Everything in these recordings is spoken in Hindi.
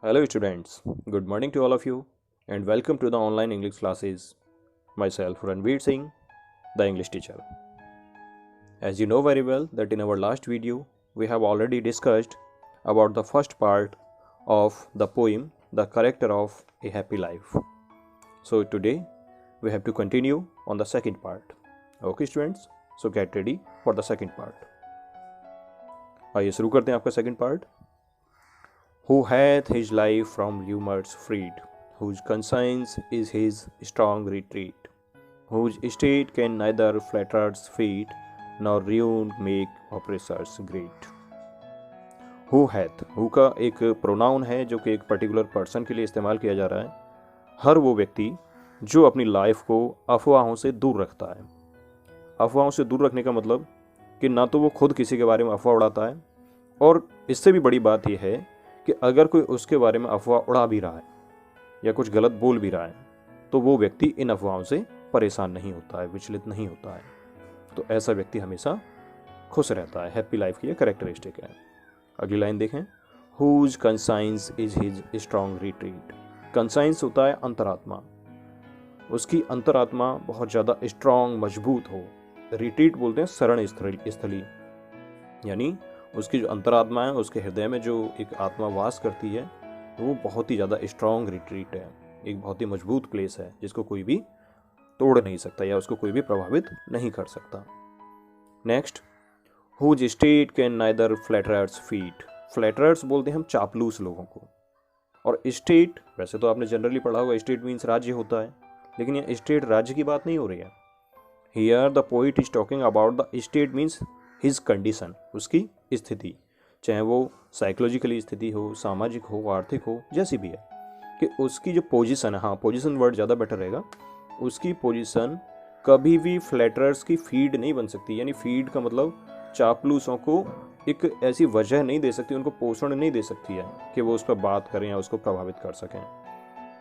Hello, students. Good morning to all of you, and welcome to the online English classes. Myself, Ranveer Singh, the English teacher. As you know very well, that in our last video we have already discussed about the first part of the poem, The Character of a Happy Life. So today we have to continue on the second part. Okay, students. So get ready for the second part. आइए शुरू करते हैं आपका second part. Who hath his life from rumors freed, whose conscience is his strong retreat, whose state can neither flatterers feed, nor ruin make oppressors great. Who hath, who का एक प्रोनाउन है जो कि एक पर्टिकुलर पर्सन के लिए इस्तेमाल किया जा रहा है. हर वो व्यक्ति जो अपनी लाइफ को अफवाहों से दूर रखता है. अफवाहों से दूर रखने का मतलब कि ना तो वो खुद किसी के बारे में अफवाह उड़ाता है, और इससे भी बड़ी बात यह है कि अगर कोई उसके बारे में अफवाह उड़ा भी रहा है या कुछ गलत बोल भी रहा है तो वो व्यक्ति इन अफवाहों से परेशान नहीं होता है, विचलित नहीं होता है. तो ऐसा व्यक्ति हमेशा खुश रहता है. हैप्पी लाइफ की यह कैरेक्टरिस्टिक है. अगली लाइन देखें. Whose conscience is his strong retreat. Conscience होता है अंतरात्मा. उसकी अंतरात्मा बहुत ज़्यादा स्ट्रॉन्ग, मजबूत हो. रिट्रीट बोलते हैं शरण स्थली, यानी उसकी जो अंतरात्मा है, उसके हृदय में जो एक आत्मा वास करती है, वो बहुत ही ज़्यादा स्ट्रॉन्ग रिट्रीट है. एक बहुत ही मजबूत प्लेस है जिसको कोई भी तोड़ नहीं सकता या उसको कोई भी प्रभावित नहीं कर सकता. Next. Whose state can neither flatterers feed. Flatterers बोलते हैं हम चापलूस लोगों को. और स्टेट, वैसे तो आपने जनरली पढ़ा होगा, स्टेट मीन्स राज्य होता है, लेकिन यह स्टेट राज्य की बात नहीं हो रही है. Here the poet is talking about the state means his condition, उसकी स्थिति, चाहे वो साइकोलॉजिकली स्थिति हो, सामाजिक हो, आर्थिक हो, जैसी भी है, कि उसकी जो पोजीशन है, हाँ पोजीशन वर्ड ज़्यादा बेटर रहेगा, उसकी पोजीशन कभी भी फ्लैटरर्स की फीड नहीं बन सकती. यानी फीड का मतलब चापलूसों को एक ऐसी वजह नहीं दे सकती, उनको पोषण नहीं दे सकती है कि वो उस पर बात करें या उसको प्रभावित कर सकें.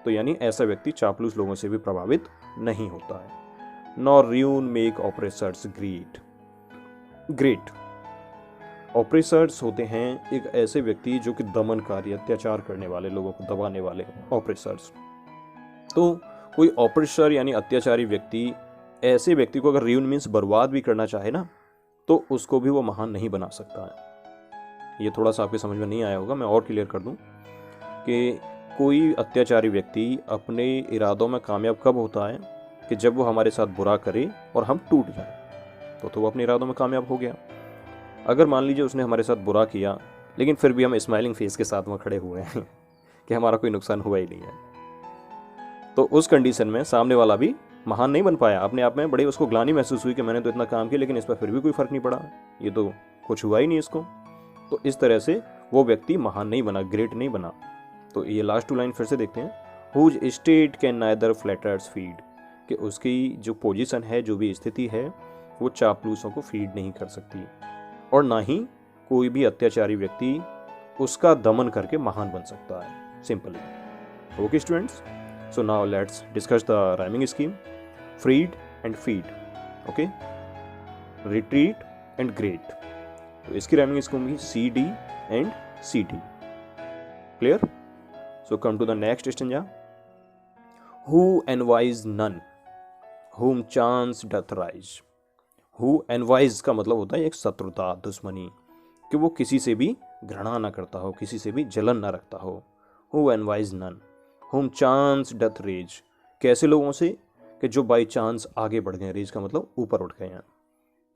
तो यानी ऐसा व्यक्ति चापलूस लोगों से भी प्रभावित नहीं होता है. Nor ruin make oppressors great. Oppressors होते हैं एक ऐसे व्यक्ति जो कि दमनकारी, अत्याचार करने वाले, लोगों को दबाने वाले ऑपरेसर्स. तो कोई ऑपरेसर यानी अत्याचारी व्यक्ति ऐसे व्यक्ति को अगर रियून मीन्स बर्बाद भी करना चाहे ना, तो उसको भी वो महान नहीं बना सकता है. ये थोड़ा सा आपके समझ में नहीं आया होगा, मैं और क्लियर कर दूं कि कोई अत्याचारी व्यक्ति अपने इरादों में कामयाब कब होता है कि जब वो हमारे साथ बुरा करे और हम टूट जाए, तो वो अपने इरादों में कामयाब हो गया. अगर मान लीजिए उसने हमारे साथ बुरा किया लेकिन फिर भी हम स्माइलिंग फेस के साथ वहाँ खड़े हुए हैं कि हमारा कोई नुकसान हुआ ही नहीं है, तो उस कंडीशन में सामने वाला भी महान नहीं बन पाया. अपने आप में बड़ी उसको ग्लानि महसूस हुई कि मैंने तो इतना काम किया लेकिन इस पर फिर भी कोई फर्क नहीं पड़ा, ये तो कुछ हुआ ही नहीं इसको. तो इस तरह से वो व्यक्ति महान नहीं बना, ग्रेट नहीं बना. तो ये लास्ट 2 लाइन फिर से देखते हैं. Whose state can neither flatterers feed, कि उसकी जो पोजीशन है, जो भी स्थिति है, वो चापलूसों को फीड नहीं कर सकती, और ना ही कोई भी अत्याचारी व्यक्ति उसका दमन करके महान बन सकता है. Simply. Okay students, so now let's discuss the rhyming scheme. Freed and feed. Okay. Retreat and great. तो इसकी राइमिंग स्कीम भी C D and C D. Clear? So come to the next stanza. Who envies none, whom chance doth rise. Who envies का मतलब होता है एक शत्रुता, दुश्मनी, कि वो किसी से भी घृणा ना करता हो, किसी से भी जलन ना रखता हो. Who envies none, whom chance doth raise. कैसे लोगों से? कि जो बाई चांस आगे बढ़ गए. रेज का मतलब ऊपर उठ गए हैं,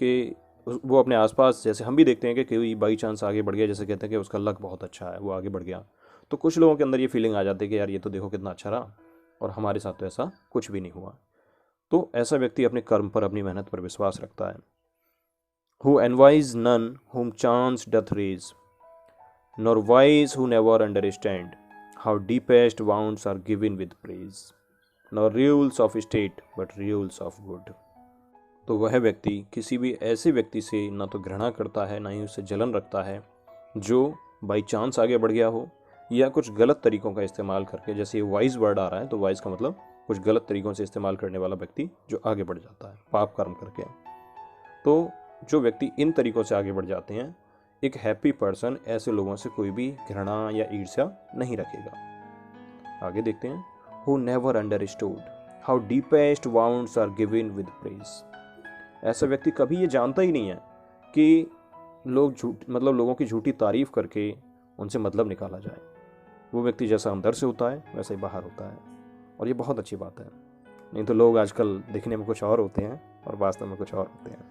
कि वो अपने आसपास, जैसे हम भी देखते हैं कि कोई बाई चांस आगे बढ़ गया, जैसे कहते हैं कि उसका लक बहुत अच्छा है, वो आगे बढ़ गया, तो कुछ लोगों के अंदर ये फीलिंग आ जाती है कि यार ये तो देखो कितना अच्छा रहा और हमारे साथ तो ऐसा कुछ भी नहीं हुआ. तो ऐसा व्यक्ति अपने कर्म पर, अपनी मेहनत पर विश्वास रखता है. Who envies none whom chance doth raise, nor wise who never understand how deepest wounds are given with praise, nor rules of state but rules of good. तो वह व्यक्ति किसी भी ऐसे व्यक्ति से ना तो घृणा करता है, ना ही उससे जलन रखता है जो बाई चांस आगे बढ़ गया हो या कुछ गलत तरीकों का इस्तेमाल करके. जैसे ये वाइज वर्ड आ रहा है, तो वाइज का मतलब कुछ गलत तरीकों से इस्तेमाल करने वाला व्यक्ति जो आगे बढ़ जाता है पाप कर्म करके. तो जो व्यक्ति इन तरीकों से आगे बढ़ जाते हैं, एक हैप्पी पर्सन ऐसे लोगों से कोई भी घृणा या ईर्ष्या नहीं रखेगा। आगे देखते हैं। Who never understood how deepest wounds are given with praise. ऐसा व्यक्ति कभी ये जानता ही नहीं है कि लोग लोगों की झूठी तारीफ करके उनसे मतलब निकाला जाए। वो व्यक्ति जैसा अंदर से होता है वैसा ही बाहर होता है, और ये बहुत अच्छी बात है। नहीं तो लोग आजकल दिखने में कुछ और होते हैं और वास्तव में कुछ और होते हैं।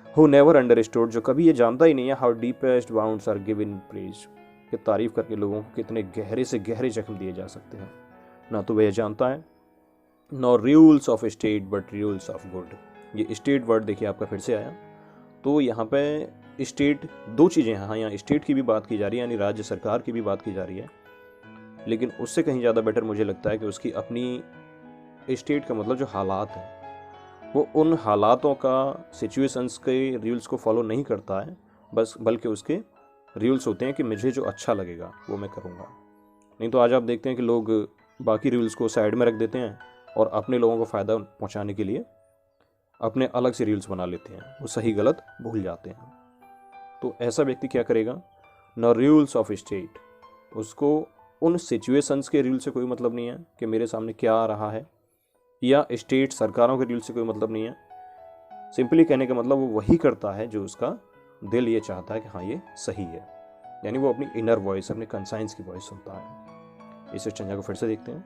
हु नेवर अंडरस्टूड, जो कभी ये जानता ही नहीं है how deepest wounds are given praise, कि तारीफ करके लोगों को कितने गहरे से गहरे जख्म दिए जा सकते हैं। ना तो वह जानता है no rules of state but rules of good. ये स्टेट वर्ड देखिए आपका फिर से आया, तो यहाँ पे स्टेट दो चीज़ें हैं। हाँ, यहाँ स्टेट की भी बात की जा रही है, यानी राज्य सरकार की भी बात की जा रही है, लेकिन उससे कहीं ज़्यादा बेटर मुझे लगता है कि उसकी अपनी स्टेट का मतलब जो हालात हैं, वो उन हालातों का, सिचुएशंस के रूल्स को फॉलो नहीं करता है, बल्कि उसके रूल्स होते हैं कि मुझे जो अच्छा लगेगा वो मैं करूँगा। नहीं तो आज आप देखते हैं कि लोग बाकी रूल्स को साइड में रख देते हैं और अपने लोगों को फ़ायदा पहुँचाने के लिए अपने अलग से रूल्स बना लेते हैं, वो सही गलत भूल जाते हैं। तो ऐसा व्यक्ति क्या करेगा, न रूल्स ऑफ स्टेट, उसको उन सिचुएशंस के रूल से कोई मतलब नहीं है कि मेरे सामने क्या आ रहा है, या स्टेट सरकारों के रूल से कोई मतलब नहीं है। सिंपली कहने का मतलब वो वही करता है जो उसका दिल ये चाहता है कि हाँ ये सही है, यानी वो अपनी इनर वॉइस, अपने कंसाइंस की वॉइस सुनता है। इस स्टेंजा को फिर से देखते हैं।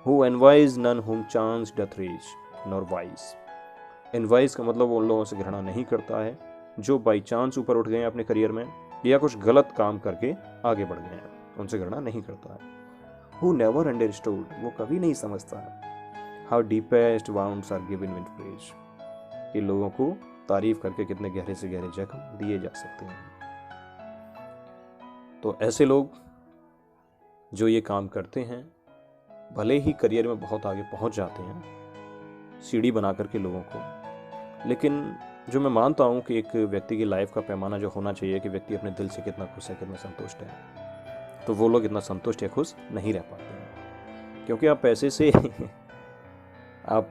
Who envies none whom chance doth reach nor vice. Envies का मतलब वो उन लोगों से घृणा नहीं करता है जो बाई चांस ऊपर उठ गए हैं अपने करियर में या कुछ गलत काम करके आगे बढ़ गए हैं, उनसे घृणा नहीं करता है। हु नेवर अंडरस्टूड, वो कभी नहीं समझता है how deepest wounds are given with praise, कि लोगों को तारीफ करके कितने गहरे से गहरे जख्म दिए जा सकते हैं। तो ऐसे लोग जो ये काम करते हैं, भले ही करियर में बहुत आगे पहुंच जाते हैं सीढ़ी बना करके लोगों को, लेकिन जो मैं मानता हूँ कि एक व्यक्ति की लाइफ का पैमाना जो होना चाहिए कि व्यक्ति अपने दिल से कितना खुश है, कितना संतुष्ट है, तो वो लोग इतना संतुष्ट या खुश नहीं रह पाते हैं। क्योंकि आप पैसे से आप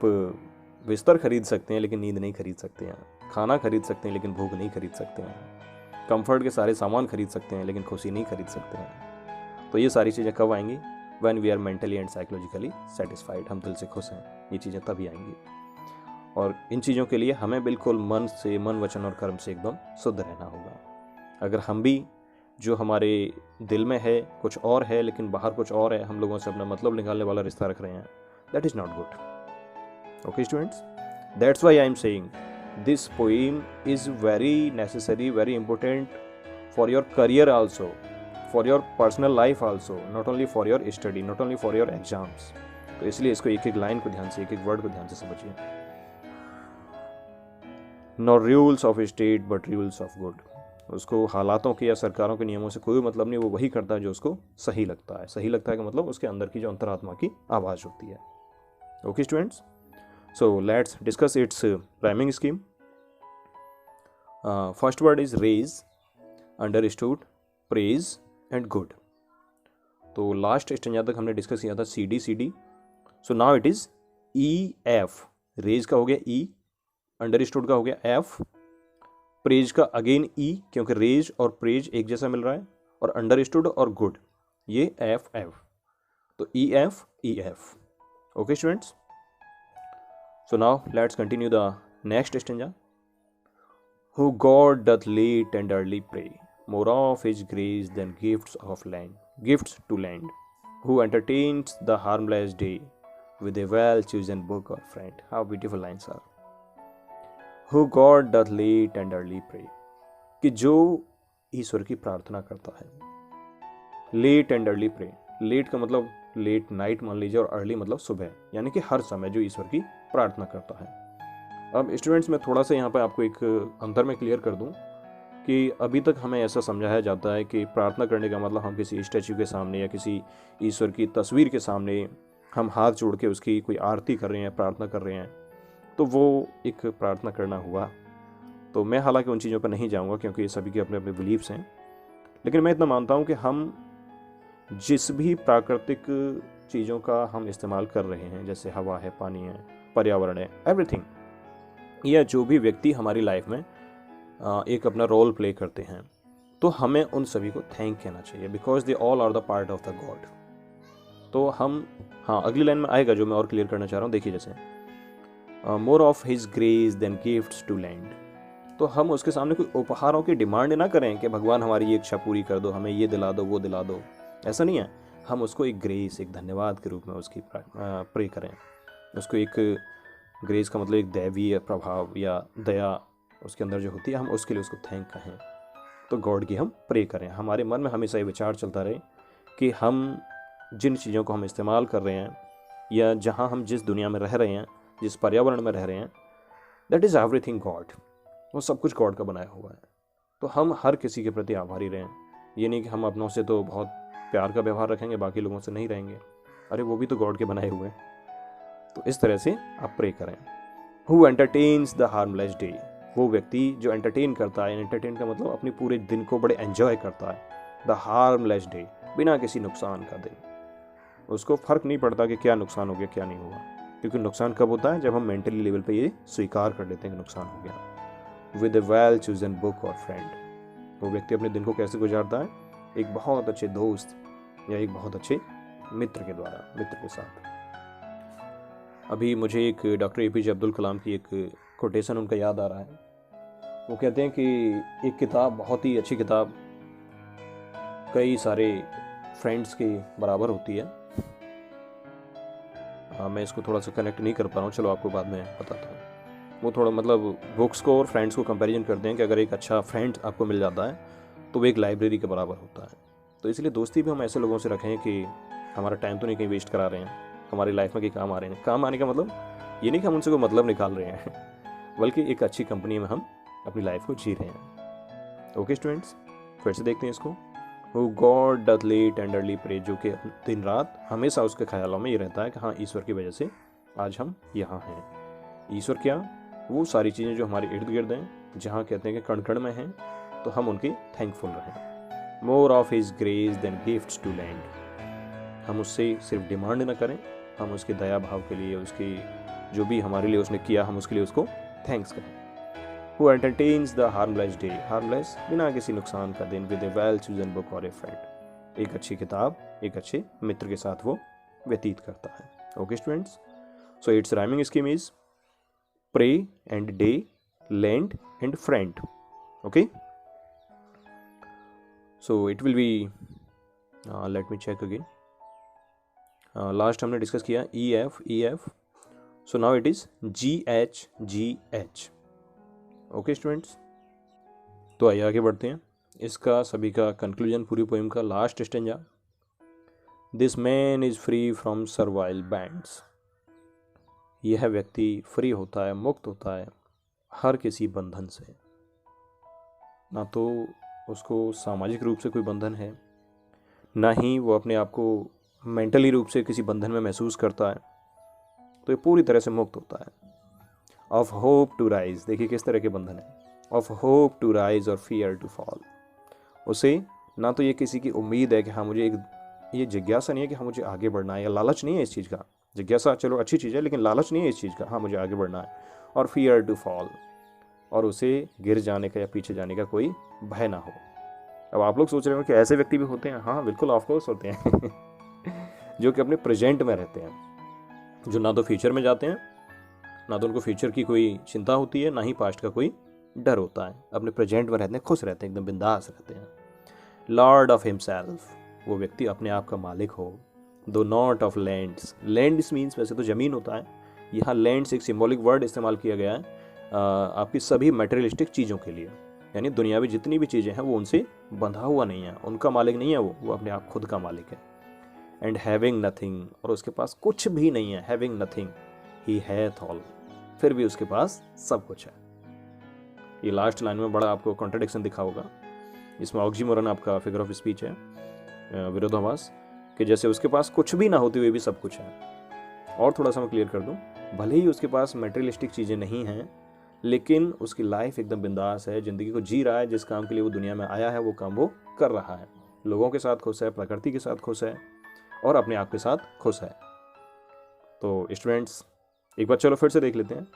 बिस्तर खरीद सकते हैं लेकिन नींद नहीं खरीद सकते हैं, खाना खरीद सकते हैं लेकिन भूख नहीं खरीद सकते हैं, कंफर्ट के सारे सामान खरीद सकते हैं लेकिन खुशी नहीं खरीद सकते हैं। तो ये सारी चीज़ें कब आएंगी, when we are mentally and psychologically satisfied, हम दिल से खुश हैं, ये चीज़ें तभी आएंगी। और इन चीज़ों के लिए हमें बिल्कुल मन से, मन वचन और कर्म से एकदम शुद्ध रहना होगा। अगर हम भी जो हमारे दिल में है कुछ और है लेकिन बाहर कुछ और है, हम लोगों से अपना मतलब निकालने वाला रिश्ता रख रहे हैं, that is not good. Okay students, that's why I am saying this poem is very necessary, very important for your career also, for your personal life also, not only for your study, not only for your exams. तो इसलिए इसको एक एक लाइन को ध्यान से, एक एक वर्ड को ध्यान से समझिए। No rules of state but rules of good. उसको हालातों के या सरकारों के नियमों से कोई मतलब नहीं, वो वही करता है जो उसको सही लगता है। सही लगता है का मतलब उसके अंदर की जो अंतरात्मा की आवाज़ होती है। Okay students, so let's discuss its rhyming scheme. First word is raise, understood, praise and good. तो लास्ट स्टेंजा तक हमने डिस्कस किया था C D. So now it is E F. Raise का हो गया ई, अंडरस्टूड का हो गया एफ, प्रेज का अगेन ई, क्योंकि रेज और प्रेज एक जैसा मिल रहा है, और अंडरस्टूड और गुड ये एफ एफ, तो E F. Okay students, so now let's continue the next stanza. Who God doth late and early pray, more of his grace than gifts to land. Who entertains the harmless day with a well-chosen book or friend. How beautiful lines are. Who God doth late and early pray, कि जो ईश्वर की प्रार्थना करता है। Late and early pray, late का मतलब लेट नाइट मान लीजिए, और अर्ली मतलब सुबह, यानी कि हर समय जो ईश्वर की प्रार्थना करता है। अब स्टूडेंट्स, मैं थोड़ा सा यहाँ पर आपको एक अंतर में क्लियर कर दूँ कि अभी तक हमें ऐसा समझाया जाता है कि प्रार्थना करने का मतलब हम किसी स्टैच्यू के सामने या किसी ईश्वर की तस्वीर के सामने हम हाथ जोड़ के उसकी कोई आरती कर रहे हैं, प्रार्थना कर रहे हैं, तो वो एक प्रार्थना करना हुआ। तो मैं हालांकि उन चीज़ों पर नहीं जाऊँगा क्योंकि ये सभी के अपने अपने बिलीव्स हैं, लेकिन मैं इतना मानता हूँ कि हम जिस भी प्राकृतिक चीज़ों का हम इस्तेमाल कर रहे हैं, जैसे हवा है, पानी है, पर्यावरण है, एवरीथिंग, या जो भी व्यक्ति हमारी लाइफ में एक अपना रोल प्ले करते हैं, तो हमें उन सभी को थैंक कहना चाहिए, because they all are the part of the God. तो हम, हाँ अगली लाइन में आएगा जो मैं और क्लियर करना चाह रहा हूँ, देखिए जैसे more of his grace than gifts to land. तो हम उसके सामने कोई उपहारों की डिमांड ना करें कि भगवान हमारी ये इच्छा पूरी कर दो, हमें ये दिला दो वो दिला दो, ऐसा नहीं है। हम उसको एक ग्रेस, एक धन्यवाद के रूप में उसकी प्रे करें। उसको एक ग्रेस का मतलब एक दैवीय प्रभाव या दया उसके अंदर जो होती है, हम उसके लिए उसको थैंक कहें। तो गॉड की हम प्रे करें। हमारे मन में हमेशा ये विचार चलता रहे कि हम जिन चीज़ों को हम इस्तेमाल कर रहे हैं या जहाँ हम जिस दुनिया में रह रहे हैं, जिस पर्यावरण में रह रहे हैं, दैट इज़ एवरीथिंग गॉड। वो सब कुछ गॉड का बनाया हुआ है। तो हम हर किसी के प्रति आभारी रहें। ये नहीं कि हम अपनों से तो बहुत प्यार का व्यवहार रखेंगे, बाकी लोगों से नहीं रहेंगे। अरे वो भी तो गॉड के बनाए हुए हैं। तो इस तरह से आप प्रे करें। Who entertains the harmless day. वो व्यक्ति जो एंटरटेन करता है, एंटरटेन का मतलब अपने पूरे दिन को बड़े एंजॉय करता है। द हार्मलेस डे, बिना किसी नुकसान का दिन। उसको फर्क नहीं पड़ता कि क्या नुकसान हो गया क्या नहीं हुआ, क्योंकि नुकसान कब होता है, जब हम मेंटली लेवल पे ये स्वीकार कर लेते हैं कि नुकसान हो गया। With A well chosen book और फ्रेंड। वो व्यक्ति अपने दिन को कैसे गुजारता है, एक बहुत अच्छे दोस्त या एक बहुत अच्छे मित्र के द्वारा, मित्र के साथ। अभी मुझे एक डॉक्टर APJ अब्दुल कलाम की एक कोटेशन उनका याद आ रहा है। वो कहते हैं कि एक किताब, बहुत ही अच्छी किताब, कई सारे फ्रेंड्स के बराबर होती है। मैं इसको थोड़ा सा कनेक्ट नहीं कर पा रहा हूँ, चलो आपको बाद में बताता हूँ। वो थोड़ा मतलब बुक्स को और फ्रेंड्स को कंपैरिजन करते हैं कि अगर एक अच्छा फ्रेंड आपको मिल जाता है तो वो एक लाइब्रेरी के बराबर होता है। तो इसलिए दोस्ती भी हम ऐसे लोगों से रखें कि हमारा टाइम तो नहीं कहीं वेस्ट करा रहे हैं, हमारी लाइफ में कहीं काम आ रहे हैं। काम आने का मतलब ये नहीं कि हम उनसे कोई मतलब निकाल रहे हैं, बल्कि एक अच्छी कंपनी में हम अपनी लाइफ को जी रहे हैं। ओके स्टूडेंट्स, फिर से देखते हैं इसको। Who God doth lay tenderly pray, जो कि दिन रात हमेशा उसके ख्यालों में ये रहता है कि हाँ, ईश्वर की वजह से आज हम यहाँ हैं। ईश्वर क्या, वो सारी चीज़ें जो हमारे इर्द गिर्द हैं, जहाँ कहते हैं कि कण कण में हैं, तो हम उनके थैंकफुल रहें। More of his grace than gifts to land. हम उससे सिर्फ डिमांड ना करें, हम उसके दया भाव के लिए, उसकी जो भी हमारे लिए उसने किया, हम उसके लिए उसको थैंक्स करें। Who entertains the harmless day, harmless बिना किसी नुकसान का दिन, with a well chosen book or a friend, एक अच्छी किताब, एक अच्छे मित्र के साथ वो व्यतीत करता है। Okay students, so its rhyming scheme is pray and day, lend and friend. Okay, so it will be let me check again. Last हमने डिस्कस किया EF, so now it is GH. Okay students, तो आइए आगे बढ़ते हैं। इसका सभी का कंक्लूजन, पूरी पोएम का last stanza. This man is free from servile bands. यह व्यक्ति फ्री होता है, मुक्त होता है हर किसी बंधन से। ना तो उसको सामाजिक रूप से कोई बंधन है, ना ही वो अपने आप को मेंटली रूप से किसी बंधन में महसूस करता है। तो ये पूरी तरह से मुक्त होता है। ऑफ होप टू राइज, देखिए किस तरह के बंधन है। ऑफ होप टू राइज और फियर टू फॉल। उसे ना तो ये किसी की उम्मीद है कि हाँ मुझे एक, ये जिज्ञासा नहीं है कि हाँ मुझे आगे बढ़ना है, या लालच नहीं है इस चीज़ का। जिज्ञासा चलो अच्छी चीज़ है, लेकिन लालच नहीं है इस चीज़ का, हाँ मुझे आगे बढ़ना है। और फियर टू फॉल, और उसे गिर जाने का या पीछे जाने का कोई भय ना हो। अब आप लोग सोच रहे हो कि ऐसे व्यक्ति भी होते हैं। हाँ बिल्कुल, ऑफकोर्स होते हैं जो कि अपने प्रेजेंट में रहते हैं, जो ना तो फ्यूचर में जाते हैं, ना तो उनको फ्यूचर की कोई चिंता होती है, ना ही पास्ट का कोई डर होता है। अपने प्रेजेंट में रहते हैं, खुश रहते हैं, एकदम बिंदास रहते हैं। लॉर्ड ऑफ हिमसेल्फ, वो व्यक्ति अपने आप का मालिक हो। दो not of lands, lands means वैसे तो ज़मीन होता है, यहाँ लैंड्स एक सिंबॉलिक वर्ड इस्तेमाल किया गया है आपकी सभी मटेरियलिस्टिक चीज़ों के लिए। यानी दुनियावी जितनी भी चीज़ें हैं वो उनसे बंधा हुआ नहीं है, उनका मालिक नहीं है, वो अपने आप खुद का मालिक है। एंड हैविंग नथिंग, और उसके पास कुछ भी नहीं है। हैविंग नथिंग, ही हैथ ऑल, फिर भी उसके पास सब कुछ है। ये लास्ट लाइन में बड़ा आपको कॉन्ट्रडिक्शन दिखा होगा। इसमें ऑक्सीमोरन आपका फिगर ऑफ स्पीच है, विरोधाभास, कि जैसे उसके पास कुछ भी ना होते हुए भी सब कुछ है। और थोड़ा सा मैं क्लियर कर दूं, भले ही उसके पास मटेरियलिस्टिक चीज़ें नहीं हैं, लेकिन उसकी लाइफ एकदम बिंदास है, ज़िंदगी को जी रहा है। जिस काम के लिए वो दुनिया में आया है वो काम वो कर रहा है। लोगों के साथ खुश है, प्रकृति के साथ खुश है, और अपने आप के साथ खुश है। तो स्टूडेंट्स एक बार चलो फिर से देख लेते हैं।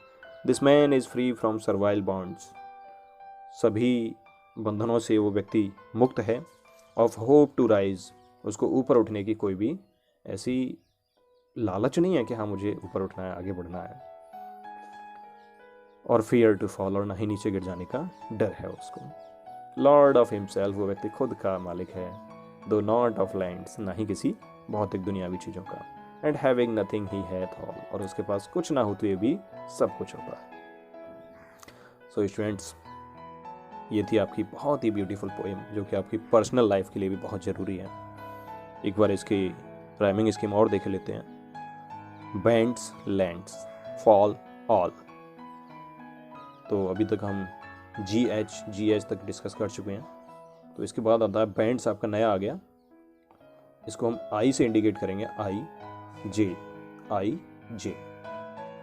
This man is free from servile bonds. सभी बंधनों से वो व्यक्ति मुक्त है। ऑफ होप टू राइज, उसको ऊपर उठने की कोई भी ऐसी लालच नहीं है कि हाँ मुझे ऊपर उठना है, आगे बढ़ना है। और फियर टू फॉल, और ना ही नीचे गिर जाने का डर है उसको। लॉर्ड ऑफ हिमसेल्फ, वो व्यक्ति खुद का मालिक है। दो नॉट ऑफ लैंड्स, ना ही किसी भौतिक दुनियावी चीज़ों का। And having nothing he hath all, और उसके पास कुछ ना होते भी सब कुछ होता है। सो स्टूडेंट्स, ये थी आपकी बहुत ही ब्यूटीफुल पोएम, जो कि आपकी पर्सनल लाइफ के लिए भी बहुत ज़रूरी है। एक बार इसकी राइमिंग स्कीम और देख लेते हैं। Bands, lands, fall, all. तो अभी तक हम जी एच तक डिस्कस कर चुके हैं। तो इसके बाद आता है बैंड्स, आपका नया आ गया। इसको हम आई से इंडिकेट करेंगे, आई जे, आई जे।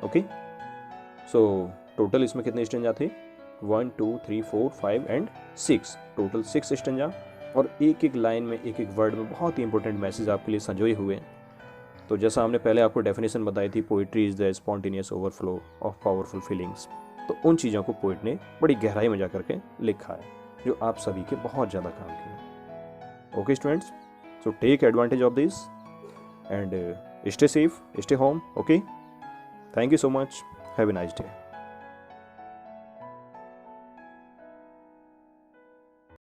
ओके, सो टोटल इसमें कितने स्टेंजा थे? 1 2 3 4 5 एंड 6, टोटल 6 स्टेंजा। और एक एक लाइन में, एक एक वर्ड में बहुत ही इंपॉर्टेंट मैसेज आपके लिए संजोए हुए हैं। तो जैसा हमने पहले आपको डेफिनेशन बताई थी, poetry is the spontaneous overflow of powerful feelings. तो उन चीज़ों को पोइट ने बड़ी गहराई में जा करके लिखा है, जो आप सभी के बहुत ज़्यादा काम की है। Okay students, so take advantage of this and stay safe, stay home. Okay, thank you so much, have a nice day.